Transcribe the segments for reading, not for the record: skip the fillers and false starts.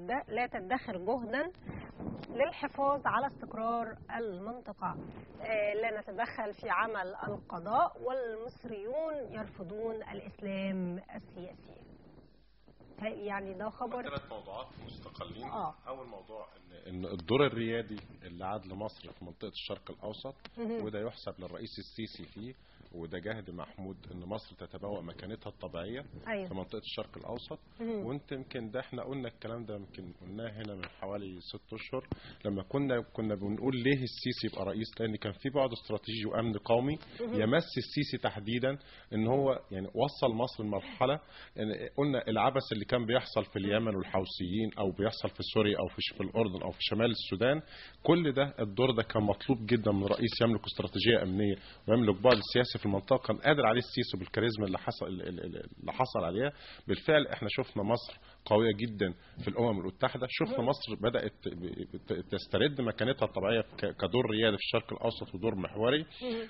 لا تدخر جهدا للحفاظ على استقرار المنطقة. لا نتدخل في عمل القضاء، والمصريون يرفضون الإسلام السياسي. يعني ده خبر. 3 موضوعات مستقلين. أول موضوع إن الدور الريادي اللي عاد لمصر في منطقة الشرق الأوسط، وده يحسب للرئيس السيسي فيه، وده جهد محمود ان مصر تتبوأ مكانتها الطبيعيه في منطقه الشرق الاوسط. وانت يمكن ده احنا قلنا الكلام ده، يمكن قلناه هنا من حوالي 6 اشهر لما كنا بنقول ليه السيسي يبقى رئيس، لان كان في بعد استراتيجي وامن قومي يمس السيسي تحديدا، ان هو يعني وصل مصر لمرحله. يعني قلنا العبث اللي كان بيحصل في اليمن والحوثيين، او بيحصل في سوريا، او في الاردن، او في شمال السودان، كل ده الدور ده كان مطلوب جدا من رئيس يملك استراتيجيه امنيه ويملك بعد سياسي في المنطقه، كان قادر عليه السيسي بالكاريزما اللي حصل عليها. بالفعل احنا شفنا مصر قويه جدا في الامم المتحده، شفنا مصر بدات تسترد مكانتها الطبيعيه كدور ريادي في الشرق الاوسط ودور محوري.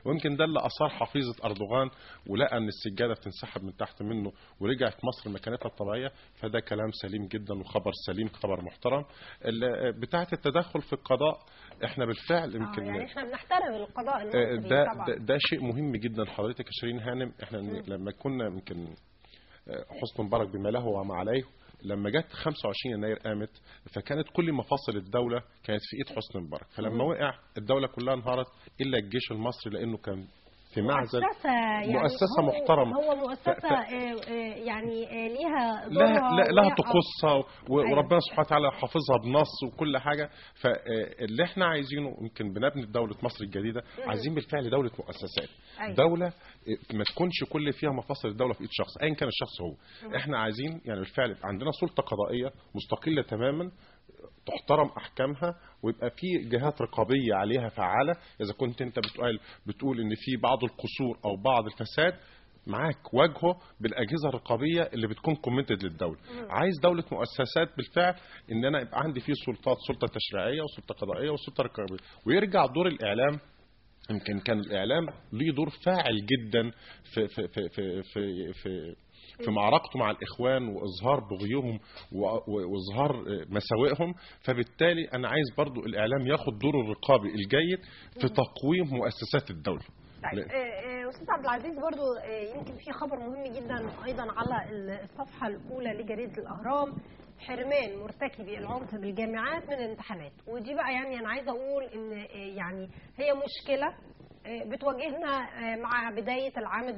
ويمكن ده اللي اثار حفيظه اردوغان، ولقى ان السجاده بتنسحب من تحت منه ورجعت مصر مكانتها الطبيعيه. فده كلام سليم جدا وخبر سليم، خبر محترم. بتاعه التدخل في القضاء، احنا بالفعل يمكن يعني احنا بنحترم القضاء المصري طبعا. ده شيء مهم جدا حضرتك يا شيرين هانم. احنا لما كنا يمكن حسني مبارك بما له وما عليه، لما جت 25 يناير قامت، فكانت كل مفاصل الدوله كانت في ايد حسني مبارك. فلما وقع الدوله كلها انهارت الا الجيش المصري، لانه كان في معزل. مؤسسة محترمة. هو مؤسسة يعني ليها لها طقوسها، وربنا سبحانه وتعالى حافظها بنص وكل حاجة. فاللي احنا عايزينه يمكن بنبني دولة مصر الجديدة، عايزين بالفعل دولة مؤسسات. دولة ما تكونش كل فيها مفاصل الدولة في ايد شخص ايا كان الشخص هو. احنا عايزين يعني بالفعل عندنا سلطة قضائية مستقلة تماما، تحترم احكامها، ويبقى في جهات رقابيه عليها فعاله. اذا كنت انت بتقول ان في بعض القصور او بعض الفساد، معاك واجهه بالاجهزه الرقابيه اللي بتكون كوميتد للدوله. عايز دوله مؤسسات بالفعل، ان انا يبقى عندي فيه سلطات، سلطه تشريعيه وسلطه قضائيه وسلطه رقابيه. ويرجع دور الاعلام. يمكن كان الاعلام ليه دور فاعل جدا في في في في في, في في معركته مع الإخوان وإظهار بغيهم وإظهار مساوئهم. فبالتالي أنا عايز برضو الإعلام ياخد دوره الرقابي الجيد في تقويم مؤسسات الدولة. طيب أستاذ عبد العزيز، برضو يمكن في خبر مهم جدا أيضا على الصفحة الأولى لجريدة الأهرام: حرمان مرتكبي العنف بالجامعات من الامتحانات. ودي بقى يعني أنا عايزة أقول إن يعني هي مشكلة بتواجهنا مع بداية العام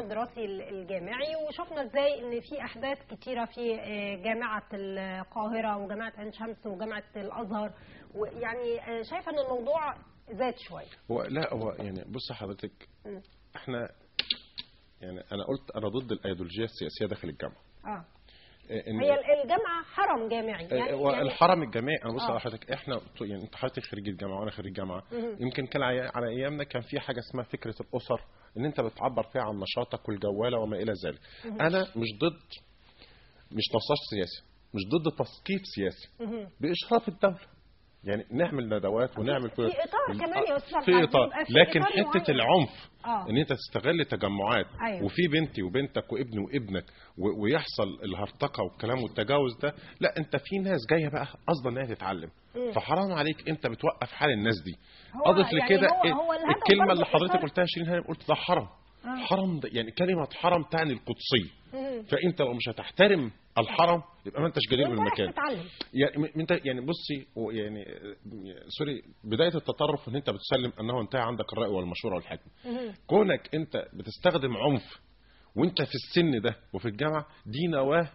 الدراسي الجامعي. وشفنا ازاي ان في احداث كتيرة في جامعة القاهرة وجامعة عين شمس وجامعة الازهر، ويعني شايفة ان الموضوع زاد شوية. لا هو يعني بص حضرتك، احنا يعني انا قلت انا ضد الايديولوجية السياسية داخل الجامعة. هي الجامعة حرم جامعي يعني الحرم الجامعي. انا بص على حضرتك، احنا يعني انت حضرتك خريج الجامعه وانا خريج جامعه. يمكن كان على ايامنا كان في حاجه اسمها فكره الاسر، ان انت بتعبر فيها عن نشاطك والجواله وما الى ذلك. انا مش نصاص سياسي، مش ضد تثقيف سياسي باشراف الدوله. يعني نعمل ندوات ونعمل في اطار كمان يا استاذ، في اطار، لكن حته العنف ان انت تستغل تجمعات وفي بنتي وبنتك وابني وابنك ويحصل الهرطقه والكلام والتجاوز ده، لا انت في ناس جايه بقى قصدا انها تتعلم، فحرام عليك انت بتوقف حال الناس دي. اضف لكده الكلمه اللي حضرتك قلتها شيرين هانم، قلت ده حرام. حرام ده يعني كلمه حرام تعني القدسيه. فانت لو مش هتحترم الحرم يبقى ما انتش جدير بالمكان. يعني انت يعني بصي يعني سوري، بدايه التطرف ان انت بتسلم انه انتهى عندك الراي والمشوره والحكم. كونك انت بتستخدم عنف وانت في السن ده وفي الجامعه، دي نواه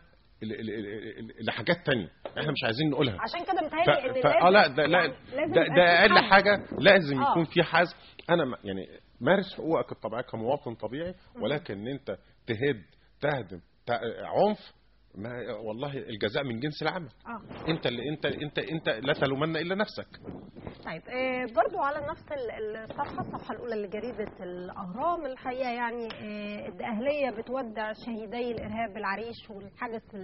لحاجات تانية احنا مش عايزين نقولها. عشان كده متهيألي ان ده اقل حاجه لازم يكون في حزم. انا يعني مارس حقوقك الطبيعيه كمواطن طبيعي، ولكن انت تهدم عنف، ما والله الجزاء من جنس العمل. انت اللي انت لا تلومن الا نفسك. طيب برضو على نفس الصفحه الاولى لجريده الاهرام، الحقيقه يعني الاهليه بتودع شهيدي الارهاب بالعريش والحدث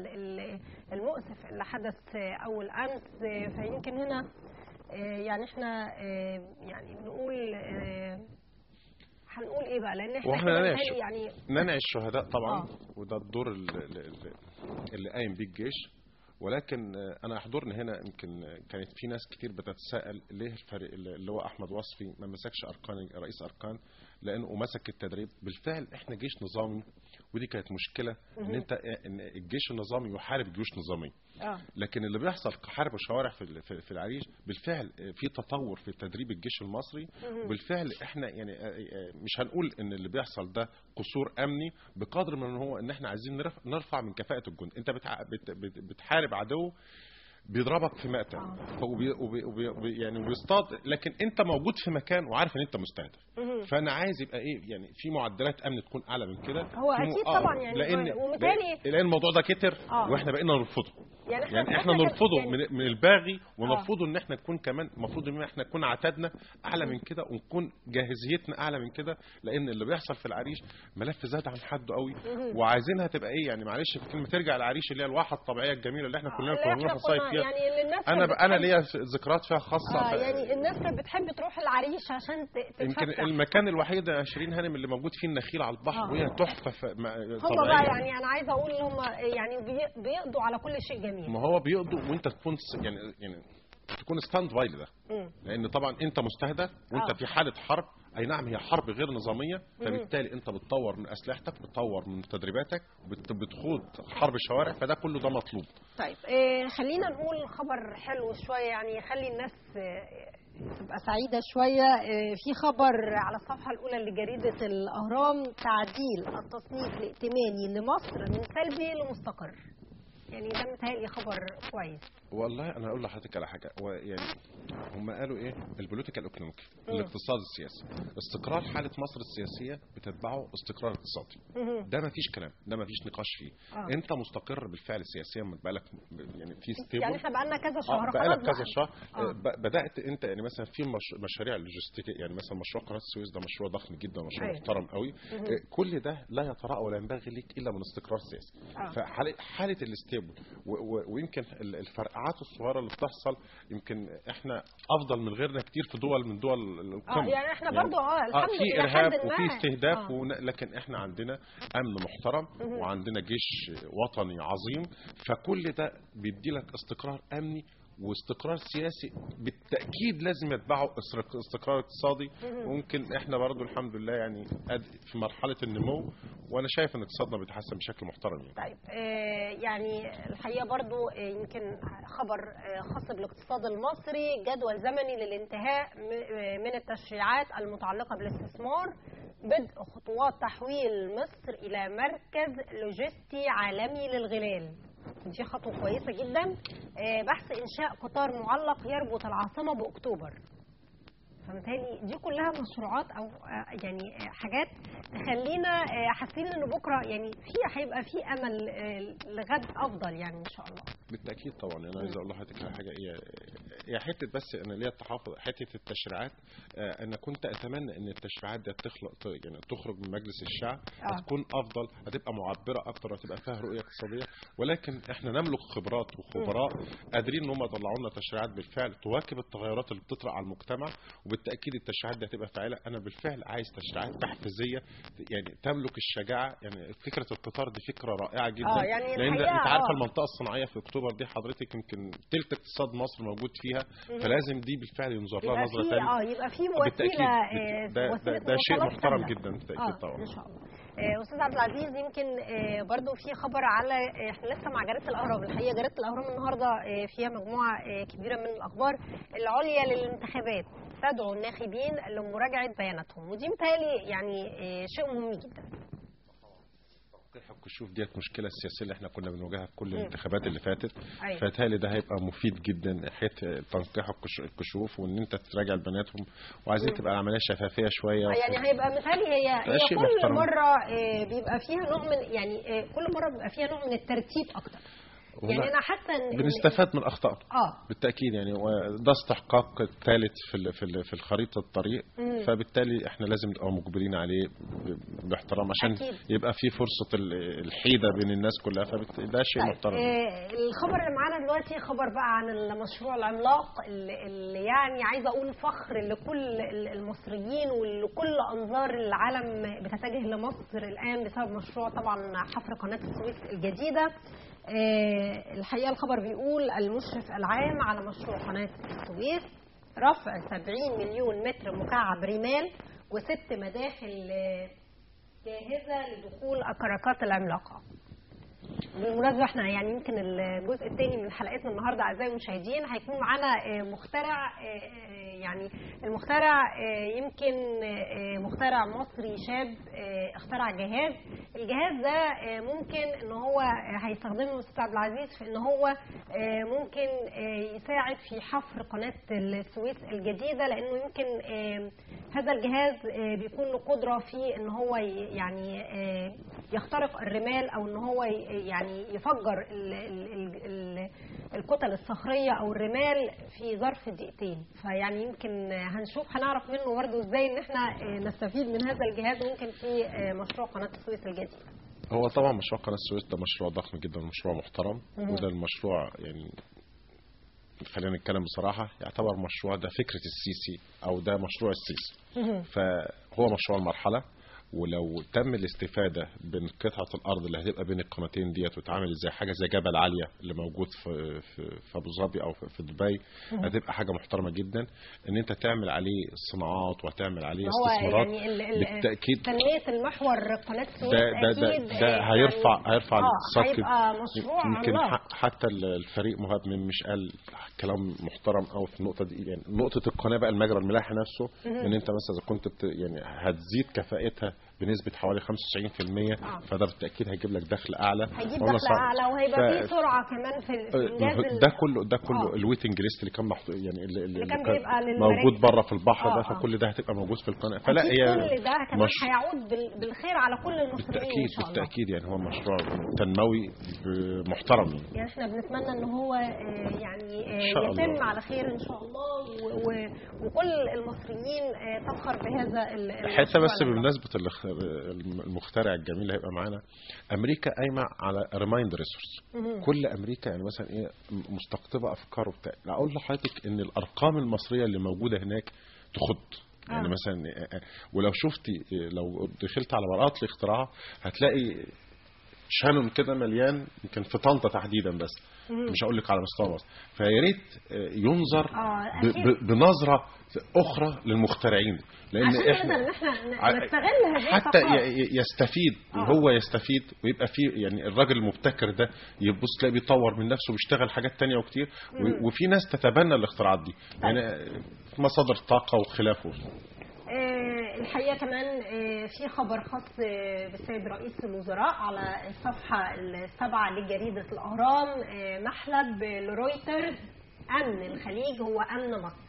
المؤسف اللي حدث اول امس. فيمكن هنا يعني احنا يعني بنقول هنقول ايه بقى، لان احنا يعني ننعي الشهداء طبعا. وده الدور اللي قايم بيه الجيش، ولكن انا يحضرني هنا يمكن كانت في ناس كتير بتتساءل ليه الفريق اللي هو احمد وصفي ما مسكش اركان رئيس اركان، لانه مسك التدريب. بالفعل احنا جيش نظامي، ودي كانت مشكله ان الجيش النظامي يحارب جيوش نظاميه. لكن اللي بيحصل كحرب وشوارع في العريش بالفعل في تطور في تدريب الجيش المصري. وبالفعل احنا يعني مش هنقول ان اللي بيحصل ده قصور امني بقدر من هو ان احنا عايزين نرفع من كفاءه الجند. انت بتحارب عدو بيضربك في مقتل يعني بيصطاد، لكن انت موجود في مكان وعارف ان انت مستهدف. فانا عايز يبقى ايه يعني في معدلات امن تكون اعلى من كده. هو اكيد طبعا يعني لان الموضوع ده كتر واحنا بقينا نرفضه. يعني احنا نرفضه يعني من الباغي، ونرفضه ان احنا نكون كمان المفروض ان احنا نكون عتادنا اعلى من كده ونكون جاهزيتنا اعلى من كده. لان اللي بيحصل في العريش ملف زاد عن حده قوي، وعايزينها تبقى ايه يعني معلش في كلمه ترجع العريش اللي هي الواحه الطبيعيه الجميله اللي احنا كلنا كنا بنروح نصيف فيها. يعني انا ليا ذكريات فيها خاصه. يعني الناس كانت بتحب تروح العريش عشان تتفسح. يمكن المكان الوحيد 20 هانم اللي موجود فيه النخيل على البحر وهي تحفه هم بقى يعني انا عايزه اقول ان هم يعني بيقضوا على كل شيء جميل. ما هو بيقضوا وانت تكون يعني تكون ستاند باي ده. لان طبعا انت مستهدف وانت في حاله حرب. اي نعم هي حرب غير نظاميه، فبالتالي انت بتطور من اسلحتك، بتطور من تدريباتك، بتخوض حرب الشوارع، فده كله ده مطلوب. طيب خلينا نقول خبر حلو شويه يعني يخلي الناس تبقى سعيده شويه. في خبر على الصفحه الاولى لجريده الاهرام: تعديل التصنيف الائتماني لمصر من سلبي لمستقر. يعني ده متهيألي خبر كويس. والله انا اقول لحضرتك على حاجه، يعني هم قالوا ايه؟ البوليتيكال ايكونوميك، الاقتصاد السياسي. استقرار حاله مصر السياسيه بتتبعه استقرار اقتصادي. ده ما فيش كلام، ده ما فيش نقاش فيه. انت مستقر بالفعل سياسيا، بقالك يعني في ستيبل. يعني احنا بقالنا كذا شهر بقالك كذا شهر. بدات انت يعني مثلا في مشاريع لوجستيك، يعني مثلا مشروع قناه السويس ده مشروع ضخم جدا، مشروع محترم قوي. كل ده لا يتراءى ولا ينبغي ليك الا من استقرار سياسي. فحاله الاستيبل ويمكن الفرقعات الصغيره اللي بتحصل يمكن احنا افضل من غيرنا كتير في من دول القمه. يعني احنا برضو الحمد لله في ارهاب وفي استهداف لكن احنا عندنا امن محترم وعندنا جيش وطني عظيم. فكل ده بيدي لك استقرار امني واستقرار سياسي بالتأكيد لازم يتبعه استقرار اقتصادي. وممكن احنا برضو الحمد لله يعني في مرحلة النمو، وانا شايف ان اقتصادنا بيتحسن بشكل محترم يعني. طيب يعني الحقيقة برضو يمكن خبر خاص بالاقتصاد المصري: جدول زمني للانتهاء من التشريعات المتعلقة بالاستثمار، بدء خطوات تحويل مصر إلى مركز لوجستي عالمي للغلال. دي خطوة كويسة جدا. بحث إنشاء قطار معلق يربط العاصمة بأكتوبر. فمثالي دي كلها مشروعات أو يعني حاجات تخلينا حاسين إنه بكرة يعني هيبقى في أمل لغد أفضل يعني إن شاء الله. بالتأكيد طبعا. أنا عايز أقول لحضرتك على حاجة، هي حتة بس أنا ليا التحفظ حتة التشريعات. أنا كنت أتمنى إن التشريعات دي يعني تخرج من مجلس الشعب، هتكون أفضل، هتبقى معبرة أكتر، هتبقى فيها رؤية اقتصادية. ولكن إحنا نملك خبرات وخبراء قادرين إن هم يطلعوا لنا تشريعات بالفعل تواكب التغيرات اللي بتطرأ على المجتمع، وبالتأكيد التشريعات دي هتبقى فاعلة. أنا بالفعل عايز تشريعات تحفيزية يعني تملك الشجاعة. يعني فكرة القطار دي فكرة رائعة جدا. يعني لأن أنت عارفة المنطقة الصناعية في أكتوبر دي حضرتك يمكن تلت اقتصاد مصر موجود فيها. فلازم دي بالفعل ينظر لها نظرة ثانية. يبقى في وسيلة ده شيء محترم جدا بالتأكيد طبعا. إن شاء الله. أستاذ عبد العزيز، يمكن برضو في خبر على احنا لسه مع جريدة الأهرام. الحقيقة جريدة الأهرام النهارده فيها مجموعة كبيرة من الأخبار العليا للانتخابات تدعو الناخبين لمراجعة بياناتهم، ودي متهيألي يعني شيء مهم جدا. تنقيح الكشوف ديت مشكله السياسيه اللي احنا كنا بنواجهها في كل الانتخابات اللي فاتت. فبالتالي ده هيبقى مفيد جدا حته تنقيح الكشوف وان انت تراجع بياناتهم، وعايزين تبقى العمليه شفافيه شويه. يعني هيبقى مثالي هي كل مره بيبقى فيها نوع من يعني كل مره بيبقى فيها نوع من الترتيب اكتر. يعني انا حاسه ان بنستفاد من اخطاء بالتاكيد يعني، وده استحقاق الثالث في الخريطه الطريق. فبالتالي احنا لازم نبقى مجبرين عليه باحترام عشان أكيد يبقى في فرصه الحيده بين الناس كلها. فده شيء محترم. الخبر اللي معانا دلوقتي خبر بقى عن المشروع العملاق اللي يعني عايزه اقول فخر لكل المصريين ولكل انظار العالم بتتجه لمصر الان بسبب مشروع طبعا حفر قناه السويس الجديده. الحقيقة الخبر بيقول المشرف العام على مشروع قناة السويس رفع 70 مليون متر مكعب رمال و6 مداخل جاهزة لدخول الكراكات العملاقة. بالمناسبة احنا يعني يمكن الجزء الثاني من حلقتنا النهارده اعزائي المشاهدين هيكون معانا مخترع، يعني المخترع يمكن مخترع مصري شاب اخترع الجهاز ده ممكن ان هو هيستخدمه الاستاذ عبد العزيز في ان هو ممكن يساعد في حفر قناة السويس الجديدة، لانه يمكن هذا الجهاز بيكون له قدرة في ان هو يعني يخترق الرمال او ان هو يعني يفجر الكتل الصخريه او الرمال في ظرف دقيقتين. فيعني يمكن هنعرف منه برضه ازاي ان احنا نستفيد من هذا الجهاز ممكن في مشروع قناه السويس الجديد. هو طبعا مشروع قناه السويس ده مشروع ضخم جدا ومشروع محترم، وده المشروع يعني خلينا نتكلم بصراحه يعتبر مشروع ده فكره السيسي او ده مشروع السيسي. فهو مشروع المرحله، ولو تم الاستفاده بين قطعه الارض اللي هتبقى بين القناتين ديت وتعمل زي حاجه زي جبل عاليه اللي موجود في ابو ظبي او في دبي، هتبقى حاجه محترمه جدا ان انت تعمل عليه صناعات وهتعمل عليه استثمارات. يعني بالتاكيد تنميه المحور قناه السويس اكيد ده هيرفع الاقتصاد، هيبقى مشروع يمكن حتى الفريق مهاب مش قال كلام محترم قوي في النقطه دي. يعني نقطه القناه بقى المجرى الملاحي نفسه، ان انت مثلا اذا كنت يعني هتزيد كفاءتها بنسبه حوالي 95%، فده بالتاكيد هيجيب لك دخل اعلى، هيجيب دخل اعلى وهيبقى فيه سرعه كمان في الانجاز. ده كله الويتنج ليست اللي كان محطوط يعني اللي كان موجود بره في البحر ده، فكل ده هتبقى موجود في القناه. فلا هي كل ده كمان هيعود بالخير على كل المصريين ان شاء الله. بالتاكيد يعني هو مشروع تنموي محترم. يعني احنا بنتمنى ان هو يعني يتم على خير ان شاء الله، وكل المصريين تفخر بهذا المشروع. حتى بس بمناسبه المخترع الجميل اللي هيبقى معانا، امريكا قايمه على ريمايند ريسورس. كل امريكا يعني مثلا ايه مستقطبه افكار وبتاع. اقول لحضرتك ان الارقام المصريه اللي موجوده هناك تخض. يعني مثلا ولو شفتي لو دخلت على براءات الاختراع هتلاقي شانون كده مليان، يمكن في طنطا تحديدا بس مش هقول لك على مستوى مصر. فيا ريت ينظر بنظره اخرى للمخترعين، لان احنا نستغل هذه حتى يستفيد وهو يستفيد ويبقى فيه يعني الراجل المبتكر ده يبص تلاقي بيطور من نفسه وبيشتغل حاجات تانية وكتير، وفي ناس تتبنى الاختراعات دي يعني مصادر طاقه وخلافه. الحقيقة كمان في خبر خاص بالسيد رئيس الوزراء على الصفحة 7 لجريدة الأهرام، محلب لرويترز: أمن الخليج هو أمن مصر.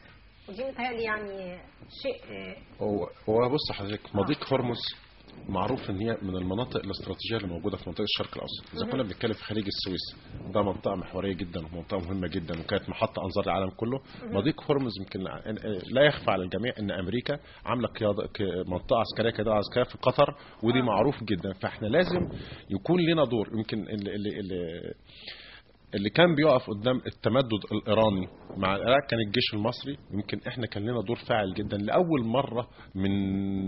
ودي متهيألي يعني شيء هو بص حضرتك، مضيق هرمز معروف ان هي من المناطق الاستراتيجيه اللي موجوده في منطقه الشرق الاوسط. اذا كنا بنتكلم في خليج السويس، ده منطقه محوريه جدا ومنطقه مهمه جدا وكانت محطه انظار العالم كله. مضيق هرمز يمكن لا يخفى على الجميع ان امريكا عامله منطقه عسكريه كده عسكريه في قطر، ودي معروف جدا. فاحنا لازم يكون لنا دور. يمكن اللي كان بيقف قدام التمدد الإيراني مع العراق كان الجيش المصري. يمكن احنا كان لنا دور فاعل جدا. لأول مرة من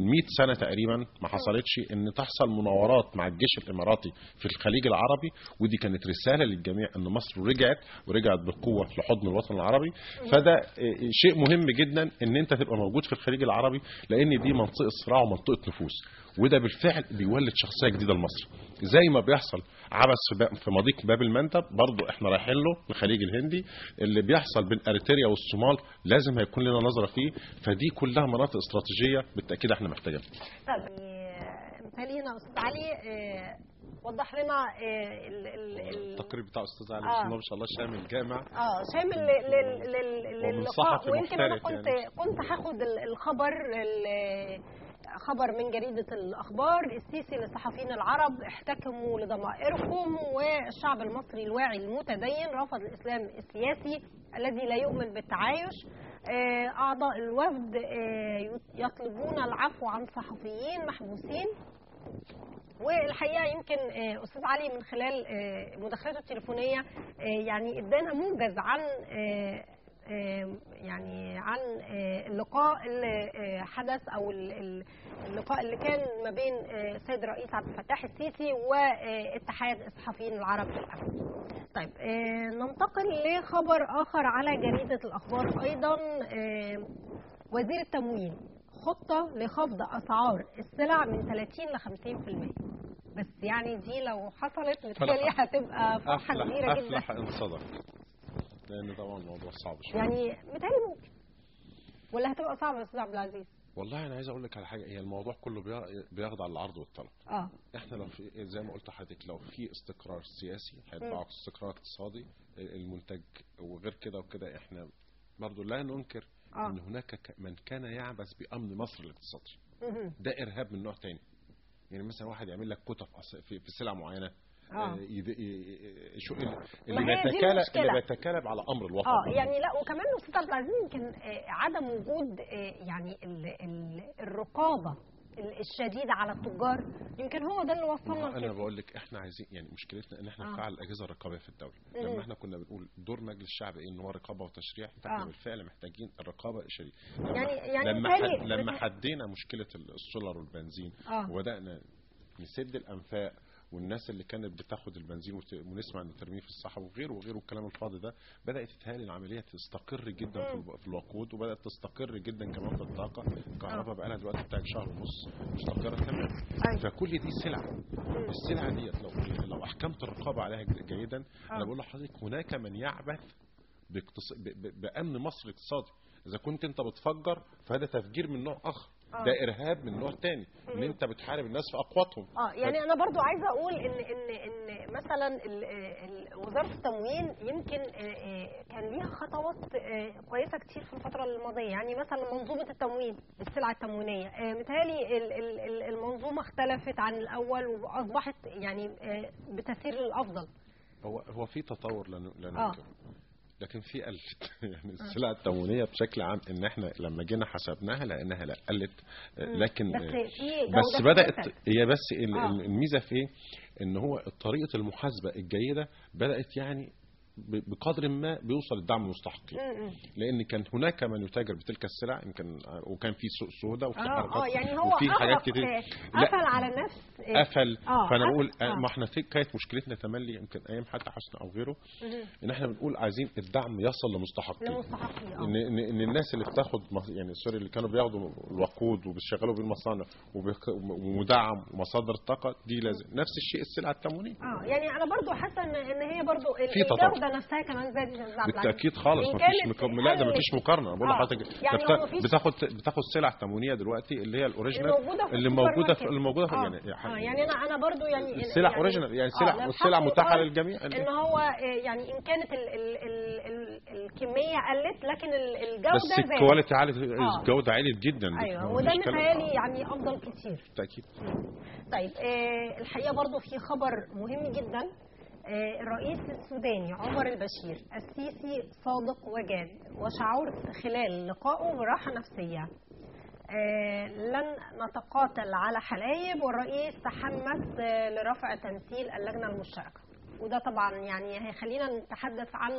100 سنة تقريبا ما حصلتش ان تحصل مناورات مع الجيش الإماراتي في الخليج العربي، ودي كانت رسالة للجميع ان مصر ورجعت بقوة لحضن الوطن العربي. فده شيء مهم جدا ان انت تبقى موجود في الخليج العربي، لان دي منطقة صراع ومنطقة نفوذ، وده بالفعل بيولد شخصية جديدة لمصر. زي ما بيحصل عبث في مضيق باب المندب، برضو احنا رايحين له الخليج الهندي. اللي بيحصل بين اريتريا والصومال لازم هيكون لنا نظرة فيه. فدي كلها مناطق استراتيجية بالتأكيد احنا محتاجينها. طب مثالي هنا استاذ علي وضح لنا التقرير بتاع استاذ علي بسم الله ما شاء الله شامل جامع شامل للقاء. ويمكن انا كنت هاخد الخبر خبر من جريدة الأخبار: السيسي للصحفيين العرب: احتكموا لضمائركم. والشعب المصري الواعي المتدين رفض الإسلام السياسي الذي لا يؤمن بالتعايش. أعضاء الوفد يطلبون العفو عن صحفيين محبوسين. والحقيقة يمكن أستاذ علي من خلال مداخلته التليفونية يعني ادانا موجز عن يعني عن اللقاء اللي حدث او اللقاء اللي كان ما بين السيد الرئيس عبد الفتاح السيسي واتحاد الصحفيين العرب بالامس. طيب ننتقل لخبر اخر على جريدة الاخبار ايضا. وزير التموين خطة لخفض اسعار السلع من 30 ل 50%. بس يعني دي لو حصلت بالتالي هتبقى فرحة كبيرة جدا. أفلح إن صدق، لأن طبعا الموضوع صعب شوية. يعني متهيألي ممكن، ولا هتبقى صعبة يا أستاذ عبد العزيز؟ والله أنا عايز أقول لك على حاجة، هي الموضوع كله بيخضع للعرض والطلب. إحنا لو في زي ما قلت لحضرتك، لو في استقرار سياسي هيتبع استقرار اقتصادي المنتج، وغير كده وكده إحنا برضه لا ننكر أن هناك من كان يعبث بأمن مصر الاقتصادي. ده إرهاب من نوع تاني. يعني مثلا واحد يعمل لك كتف في سلع معينه، اللي بيتكالب على امر الوطن. يعني لا، وكمان استاذ عبد العزيز يمكن عدم وجود يعني الرقابه الشديده على التجار، يمكن هو ده اللي وصلنا لكده. انا بقول لك احنا عايزين، يعني مشكلتنا ان احنا نفعل الاجهزه الرقابيه في الدوله. لما احنا كنا بنقول دور مجلس الشعب ان هو رقابه وتشريع، فاحنا بالفعل محتاجين الرقابه الشديده. لما حدينا مشكله السولار والبنزين وبدانا نسد الانفاق، والناس اللي كانت بتاخد البنزين ونسمع ان ترميه في الصحراء وغيره وغيره الكلام الفاضي ده، بدات تتهيأ العمليه تستقر جدا في الوقود، وبدات تستقر جدا كمان في الطاقه. الكهرباء بقى لها دلوقتي بتاع شهر ونص مستقره تمام. فكل دي السلعه ديت لو احكمت الرقابه عليها جيدا، انا بقول لحضرتك هناك من يعبث بامن مصر الاقتصادي. اذا كنت انت بتفجر فهذا تفجير من نوع اخر، ده ارهاب من نوع تاني، ان انت بتحارب الناس في اقواتهم. يعني انا برضو عايزه اقول ان مثلا وزاره التموين يمكن كان ليها خطوات كويسه كتير في الفتره الماضيه. يعني مثلا منظومه التموين، السلع التموينيه، متهيألي المنظومه اختلفت عن الاول واصبحت يعني بتسير للافضل. هو في تطور لكن في قلت يعني السلع التموينيه بشكل عام، ان احنا لما جينا حسبناها لانها لا قلت، لكن بس بدات هي الميزه في ايه؟ ان هو طريقه المحاسبه الجيده بدات يعني بقدر ما بيوصل الدعم المستحقين، لان كان هناك من يتاجر بتلك السلع يمكن، وكان في سوق سوداء وفي حركات يعني هو وفي حاجات كتير قفل على نفس فانا بقول ما احنا كانت مشكلتنا تملي يمكن ايام حتى حسن او غيره، ان احنا بنقول عايزين الدعم يصل لمستحقين. ان الناس اللي بتاخد يعني سوري اللي كانوا بياخدوا الوقود وبيشغلوا بالمصانع ومدعم ومصادر الطاقه دي لازم نفس الشيء السلع التموينيه. يعني انا برضو حاسه ان هي برضو الجوده نفسها كمان زادت بالتاكيد خالص. لا ده مفيش مقارنه. بقول لحضرتك يعني بتاخد سلع تموينيه دلوقتي اللي هي الاوريجينال اللي موجوده يعني انا برضو يعني السلع اوريجينال، يعني السلع متاحه للجميع. ان هو يعني ان كانت الكميه قلت لكن الجوده بس الكواليتي عالت، الجوده عالت جدا. وده متهيألي يعني افضل كتير بالتاكيد. طيب الحقيقه برضو في خبر مهم جدا. الرئيس السوداني عمر البشير السيسي صادق وجاد، وشعرت خلال لقائه براحة نفسية. لن نتقاتل على حلايب، والرئيس تحمس لرفع تمثيل اللجنة المشتركة. وده طبعا يعني هيخلينا نتحدث عن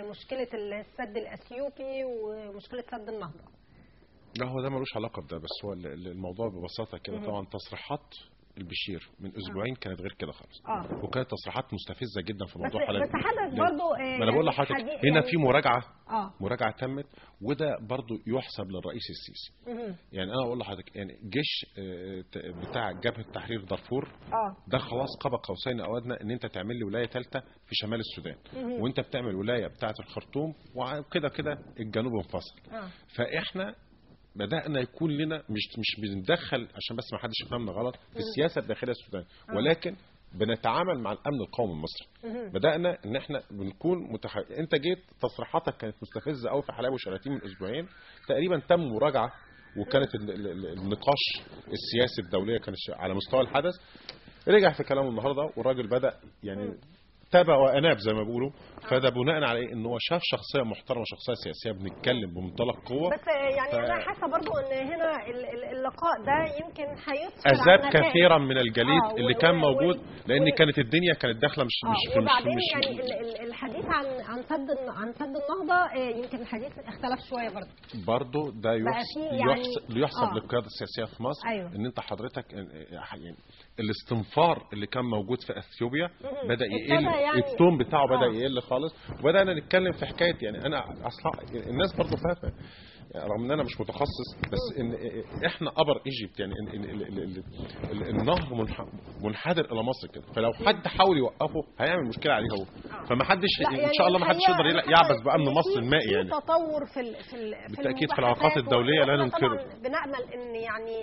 مشكلة السد الأثيوبي ومشكلة سد النهضة. لا هو ده ملوش علاقة بده، بس هو الموضوع ببساطة كده. طبعا تصريحات البشير من اسبوعين كانت غير كده خالص، وكانت تصريحات مستفزه جدا في موضوع حلقه. بس حدث برضه ما انا بقول لحضرتك هنا في مراجعه تمت، وده برضه يحسب للرئيس السيسي. يعني انا اقول لحضرتك يعني جيش بتاع جبهه تحرير دارفور ده خلاص قاب قوسين او ادنى ان انت تعمل لي ولايه ثالثه في شمال السودان، وانت بتعمل ولايه بتاعه الخرطوم، وكده كده الجنوب انفصل. فاحنا بدأنا يكون لنا مش بندخل عشان بس ما حدش يفهمنا غلط في السياسة الداخلية السودان، ولكن بنتعامل مع الأمن القومي المصري. بدأنا ان احنا بنكون انت جيت تصريحاتك كانت مستفزة قوي في حلايب وشلاتين من اسبوعين، تقريبا تم مراجعة، وكانت النقاش السياسي الدولية كان على مستوى الحدث. رجع في كلامه النهارده، والراجل بدأ يعني تابع واناب زي ما بيقولوا. فده بناء على ايه؟ ان هو شاف شخصيه محترمه، شخصيه سياسيه، بنتكلم بمنطلق قوه. بس يعني انا حاسه برضو ان هنا اللقاء ده يمكن هيسفر اذاب كثيرا من الجليد اللي كان موجود، لان كانت الدنيا كانت داخله مش وبعدين يعني الحديث عن سد النهضه يمكن الحديث اختلف شويه برضه ده يحسب للقياده السياسيه في مصر. أيوة. ان انت حضرتك يعني الاستنفار اللي كان موجود في اثيوبيا بدا يقل، يعني التون بتاعه بدا يقل خالص، وبدانا نتكلم في حكايه يعني انا اصلا الناس برضه فاهمه رغم ان انا مش متخصص، بس ان احنا ابر ايجيبت، يعني النهر منحدر الى مصر كده، فلو حد حاول يوقفه هيعمل مشكله عليه هو، فما حدش ان شاء الله ما حدش يقدر يعبث بامن مصر المائي. يعني في تطور في بالتاكيد في العلاقات الدوليه لا ننكره. بنامل ان يعني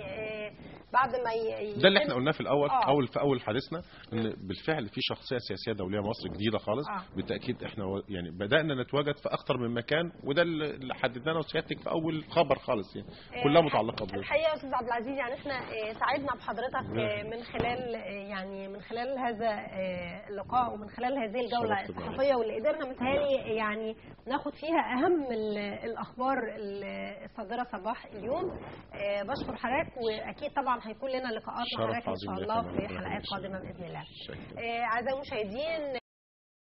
بعد ما ده اللي احنا قلناه في الاول في اول حديثنا، ان بالفعل في شخصيه سياسيه دوليه مصر جديده خالص. بالتاكيد احنا يعني بدانا نتواجد في اكثر من مكان، وده اللي حددناه وسيادتك في اول خبر خالص، يعني كلها متعلقه بيه. الحقيقه يا استاذ عبد العزيز يعني احنا سعدنا بحضرتك من خلال هذا اللقاء ومن خلال هذه الجوله الصحفيه، واللي قدرنا متهيألي يعني ناخد فيها اهم الاخبار الصادره صباح اليوم. بشكر حضرتك، واكيد طبعا هيكون لنا لقاءات مع حضرتك ان شاء الله في حلقات قادمه باذن الله. اعزائي المشاهدين